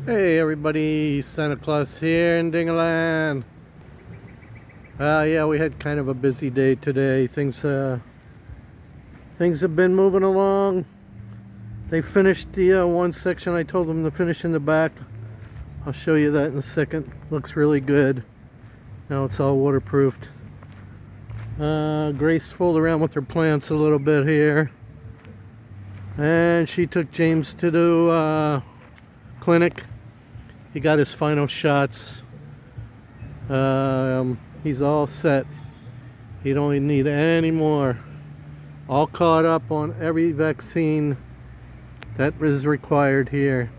Hey everybody, Santa Claus here in Dingaland. Yeah, we had kind of a busy day today. Things have been moving along. They finished the one section I told them to finish in the back. I'll show you that in a second. Looks really good. Now it's all waterproofed. Grace fooled around with her plants a little bit here. And she took James to the clinic. He got his final shots. He's all set. He don't need any more. All caught up on every vaccine that is required here.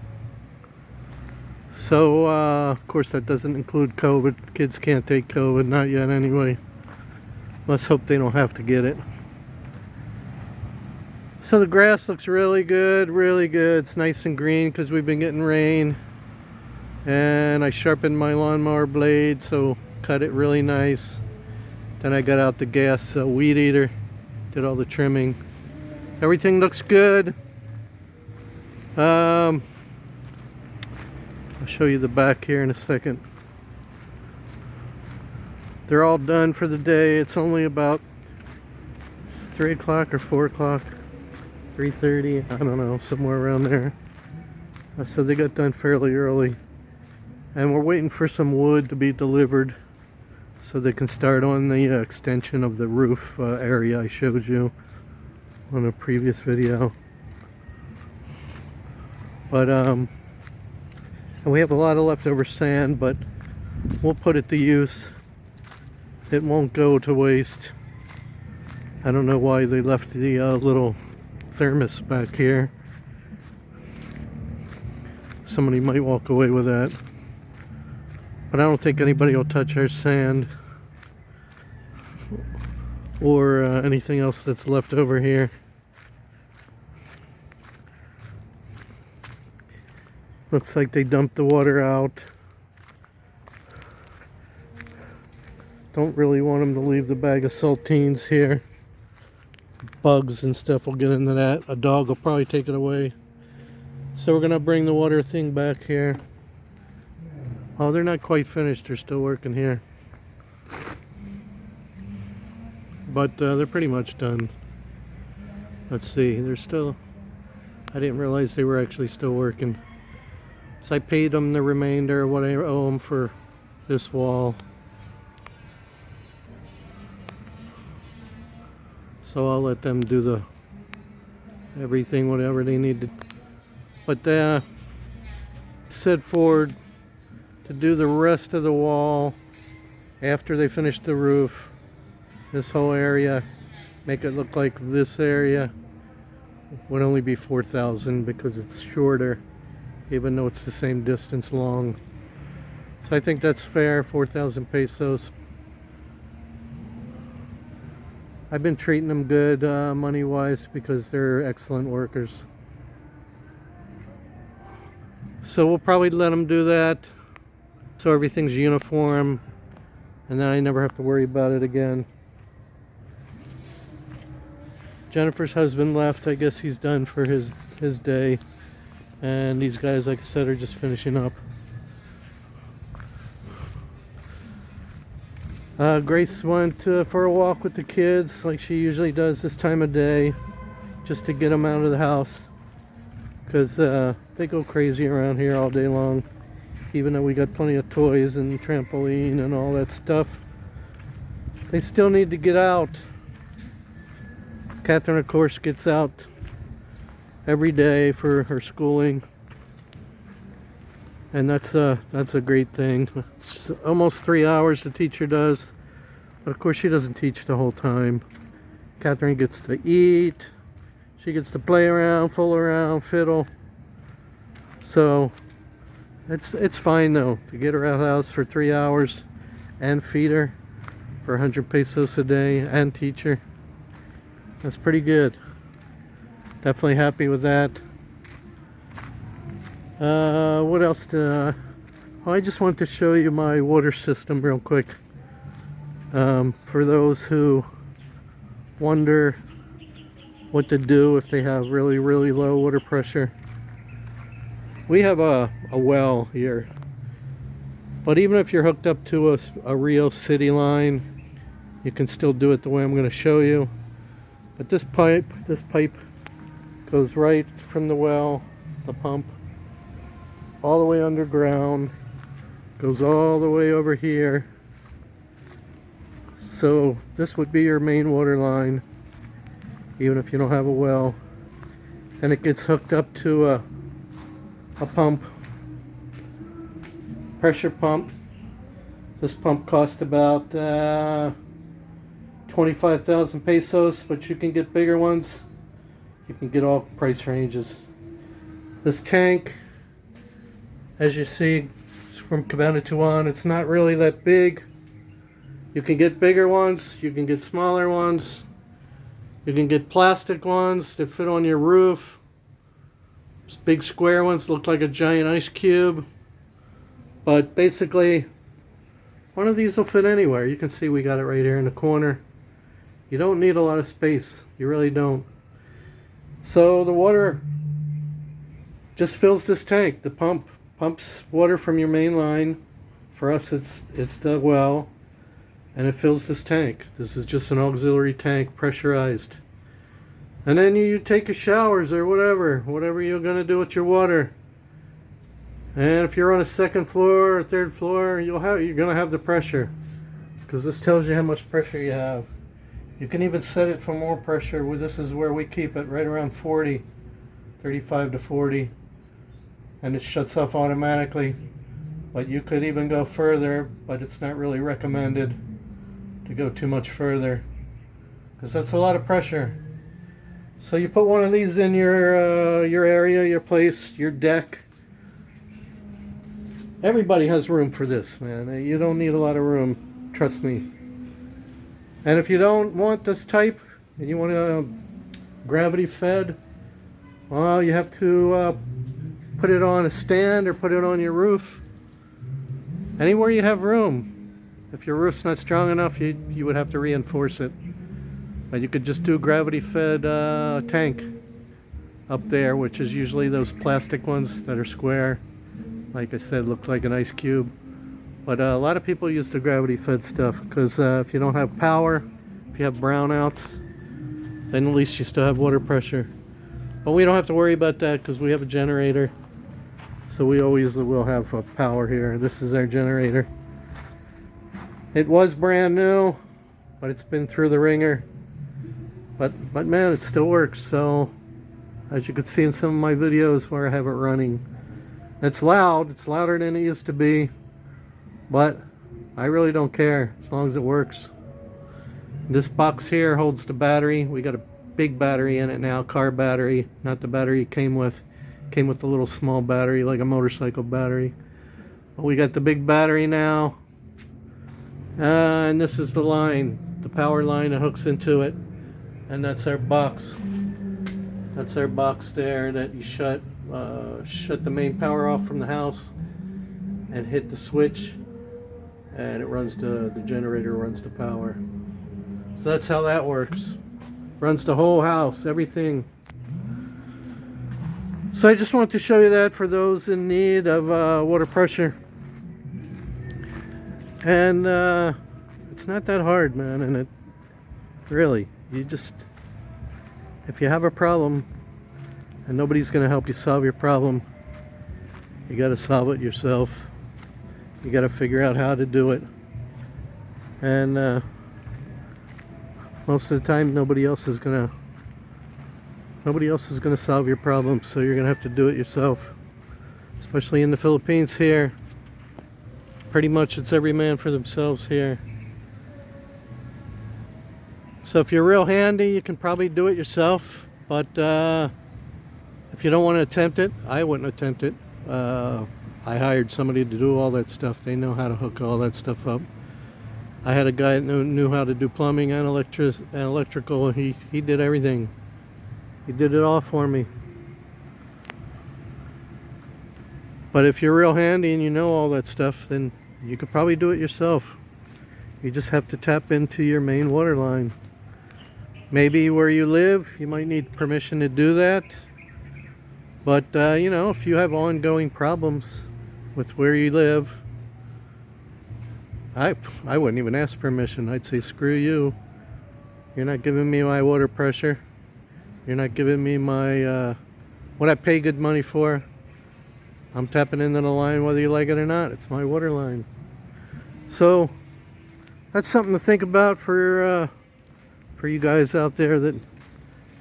So, of course, that doesn't include COVID. Kids can't take COVID, not yet anyway. Let's hope they don't have to get it. So the grass looks really good, really good. It's nice and green because we've been getting rain. And I sharpened my lawnmower blade, so cut it really nice. Then I got out the gas weed eater, did all the trimming. Everything looks good. I'll show you the back here in a second. They're all done for the day. It's only about 3 o'clock or 4 o'clock, 3:30, I don't know, somewhere around there. So they got done fairly early. And we're waiting for some wood to be delivered so they can start on the extension of the roof area I showed you on a previous video. But and we have a lot of leftover sand, but we'll put it to use. It won't go to waste. I don't know why they left the little thermos back here. Somebody might walk away with that. But I don't think anybody will touch our sand or anything else that's left over here. Looks like they dumped the water out. Don't really want them to leave the bag of saltines here. Bugs and stuff will get into that. A dog will probably take it away. So we're going to bring the water thing back here. Oh, they're not quite finished. They're still working here. But they're pretty much done. Let's see. They're still... I didn't realize they were actually still working. So I paid them the remainder of what I owe them for this wall. So I'll let them do the everything, whatever they need to. But said Ford to do the rest of the wall after they finish the roof. This whole area, make it look like this area would only be $4,000 because it's shorter, even though it's the same distance long. So I think that's fair, 4,000 pesos. I've been treating them good money-wise because they're excellent workers. So we'll probably let them do that so everything's uniform and then I never have to worry about it again. Jennifer's husband left. I guess he's done for his day. And these guys, like I said, are just finishing up. Grace went for a walk with the kids like she usually does this time of day, just to get them out of the house because they go crazy around here all day long. Even though we got plenty of toys and trampoline and all that stuff, they still need to get out. Catherine, of course, gets out every day for her schooling, and that's a great thing. It's almost 3 hours the teacher does, but of course she doesn't teach the whole time. Catherine gets to eat, she gets to play around, fool around, fiddle. So it's fine though to get her out of the house for 3 hours and feed her for 100 pesos a day and teach her. That's pretty good. Definitely happy with that. What else? I just want to show you my water system real quick. For those who wonder what to do if they have really, really low water pressure. We have a well here, but even if you're hooked up to a real city line, you can still do it the way I'm going to show you. But this pipe goes right from the well, the pump, all the way underground, goes all the way over here. So this would be your main water line, even if you don't have a well. And it gets hooked up to a pump, pressure pump. This pump cost about 25,000 pesos, but you can get bigger ones. You can get all price ranges. This tank, as you see, is from Cabanatuan. It's not really that big. You can get bigger ones, you can get smaller ones, you can get plastic ones that fit on your roof. These big square ones look like a giant ice cube, but basically one of these will fit anywhere. You can see we got it right here in the corner. You don't need a lot of space, you really don't. So the water just fills this tank. The pump pumps water from your main line. For us it's the well, and it fills this tank. This is just an auxiliary tank, pressurized. And then you take your showers or whatever you're gonna do with your water. And if you're on a second floor or third floor, you're gonna have the pressure, because this tells you how much pressure you have. You can even set it for more pressure. This is where we keep it, right around 40, 35 to 40, and it shuts off automatically. But you could even go further, but it's not really recommended to go too much further, because that's a lot of pressure. So you put one of these in your area, your place, your deck. Everybody has room for this, man. You don't need a lot of room, trust me. And if you don't want this type, and you want to gravity fed, well, you have to put it on a stand or put it on your roof. Anywhere you have room. If your roof's not strong enough, you would have to reinforce it. But you could just do gravity fed tank up there, which is usually those plastic ones that are square. Like I said, look like an ice cube. But a lot of people use the gravity fed stuff, because if you don't have power, if you have brownouts, then at least you still have water pressure. But we don't have to worry about that, because we have a generator. So we always will have power here. This is our generator. It was brand new, but it's been through the ringer. But man, it still works. So as you can see in some of my videos where I have it running, it's loud. It's louder than it used to be, but I really don't care as long as it works. This box here holds the battery. We got a big battery in it now, car battery, not the battery it came with. Came with a little small battery, like a motorcycle battery. But we got the big battery now. And this is the line, the power line that hooks into it. And that's our box. That's our box there that you shut the main power off from the house and hit the switch, and it runs the generator runs the power. So that's how that works. Runs the whole house, everything. So I just want to show you that for those in need of water pressure. And it's not that hard, man. And it really, if you have a problem and nobody's going to help you solve your problem, you got to solve it yourself. You got to figure out how to do it. And most of the time, nobody else is going to solve your problem, so you're going to have to do it yourself. Especially in the Philippines here. Pretty much it's every man for themselves here. So if you're real handy, you can probably do it yourself. But if you don't want to attempt it, I wouldn't attempt it. I hired somebody to do all that stuff. They know how to hook all that stuff up. I had a guy that knew how to do plumbing and electrical. He did everything. He did it all for me. But if you're real handy and you know all that stuff, then you could probably do it yourself. You just have to tap into your main water line. Maybe where you live, you might need permission to do that. But you know, if you have ongoing problems with where you live, I wouldn't even ask permission. I'd say screw you. You're not giving me my water pressure. You're not giving me my what I pay good money for. I'm tapping into the line whether you like it or not. It's my water line. So that's something to think about for you guys out there that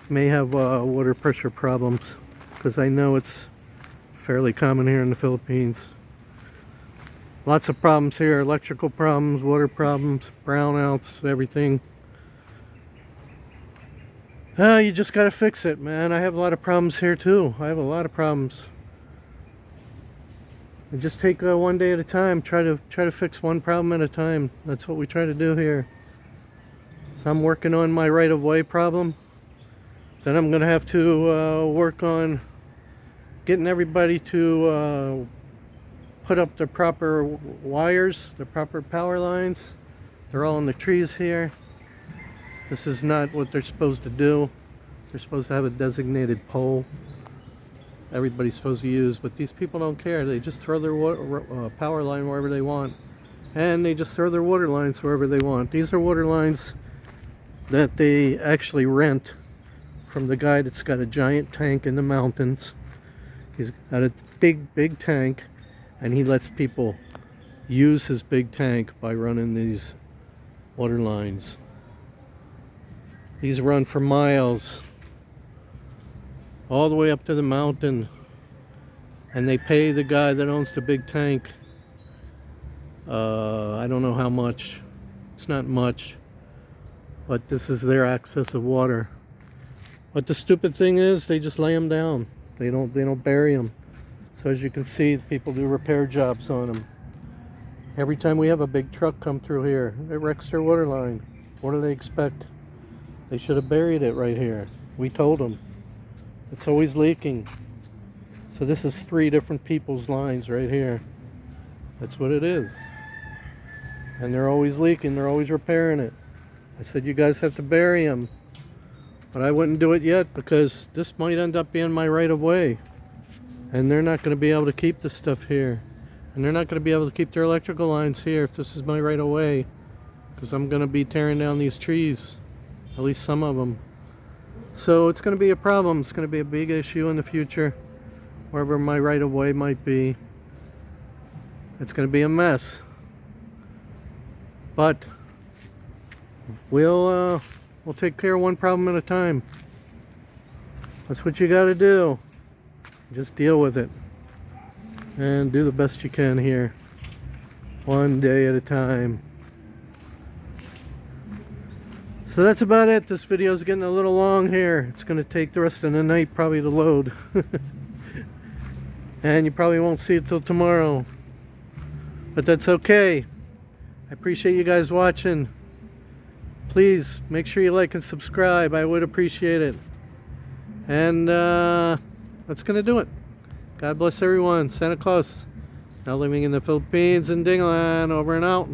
may have water pressure problems, because I know it's fairly common here in the Philippines. Lots of problems here: electrical problems, water problems, brownouts, everything. You just gotta fix it, man. I have a lot of problems here too. I have a lot of problems. And just take one day at a time. Try to fix one problem at a time. That's what we try to do here. So I'm working on my right-of-way problem. Then I'm gonna have to work on getting everybody to put up the proper wires, the proper power lines. They're all in the trees here. This is not what they're supposed to do. They're supposed to have a designated pole everybody's supposed to use, but these people don't care. They just throw their power line wherever they want, and they just throw their water lines wherever they want. These are water lines that they actually rent from the guy that's got a giant tank in the mountains. He's got a big tank, and he lets people use his big tank by running these water lines. These run for miles, all the way up to the mountain, and they pay the guy that owns the big tank, I don't know how much. It's not much, but this is their access of water. But the stupid thing is, they just lay them down. They don't bury them. So as you can see, people do repair jobs on them. Every time we have a big truck come through here, it wrecks their water line. What do they expect? They should have buried it right here. We told them. It's always leaking. So this is 3 different people's lines right here. That's what it is. And they're always leaking. They're always repairing it. I said, you guys have to bury them. But I wouldn't do it yet, because this might end up being my right of way. And they're not going to be able to keep this stuff here. And they're not going to be able to keep their electrical lines here if this is my right of way. Because I'm going to be tearing down these trees. At least some of them. So it's going to be a problem. It's going to be a big issue in the future, wherever my right of way might be. It's going to be a mess. But we'll take care of one problem at a time. That's what you got to do. Just deal with it and do the best you can here, one day at a time. So that's about it. This video is getting a little long here. It's going to take the rest of the night probably to load. And you probably won't see it till tomorrow. But that's okay. I appreciate you guys watching. Please make sure you like and subscribe. I would appreciate it. And that's going to do it. God bless everyone. Santa Claus. Now living in the Philippines and Dinglan. Over and out.